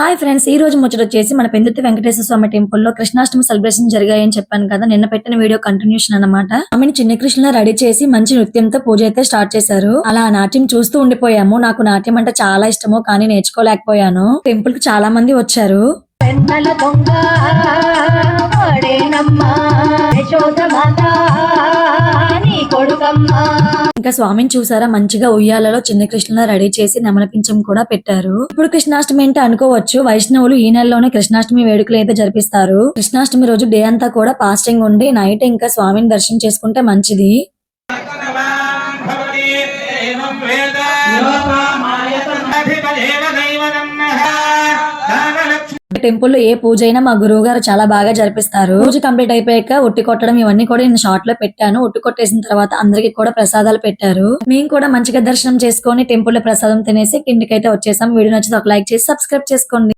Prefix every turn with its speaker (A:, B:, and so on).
A: Hi friends, ఈ రోజు ముచ్చట వచ్చేసి మన పెందుర్తి వెంకటేశ్వర స్వామి టెంపుల్ లో కృష్ణాష్టమి సెలబ్రేషన్ జరిగాయని చెప్పాను కదా. నిన్న పెట్టిన వీడియో కంటిన్యూషన్ అన్నమాట. ఆమెను చిన్న కృష్ణ రెడీ చేసి మంచి నృత్యంతో పూజ అయితే స్టార్ట్ చేశారు. అలా ఆ నాట్యం చూస్తూ ఉండిపోయాము. నాకు నాట్యం అంటే చాలా ఇష్టము, కానీ నేర్చుకోలేకపోయాను. టెంపుల్ కి చాలా మంది వచ్చారు. ఇంకా స్వామిని చూసారా, మంచిగా ఉయ్యాలలో చిన్న కృష్ణలా రెడీ చేసి నెమలపించం కూడా పెట్టారు. ఇప్పుడు కృష్ణాష్టమి అంటే అనుకోవచ్చు, వైష్ణవులు ఈ నెలలోనే కృష్ణాష్టమి వేడుకలు అయితే జరిపిస్తారు. కృష్ణాష్టమి రోజు డే అంతా కూడా ఫాస్టింగ్ ఉండి నైట్ ఇంకా స్వామిని దర్శనం చేసుకుంటే మంచిది. టెంపుల్ లో ఏ పూజ అయినా మా గురువు గారు చాలా బాగా జరిపిస్తారు. పూజ కంప్లీట్ అయిపోయాక ఒట్టి కొట్టడం ఇవన్నీ కూడా నేను షార్ట్ లో పెట్టాను. ఒట్టి కొట్టేసిన తర్వాత అందరికి కూడా ప్రసాదాలు పెట్టారు. మేము కూడా మంచిగా దర్శనం చేసుకొని టెంపుల్ లో ప్రసాదం తినేసి కిందికైతే వచ్చేసాం. వీడియో నచ్చితే ఒక లైక్ చేసి సబ్స్క్రైబ్ చేసుకోండి.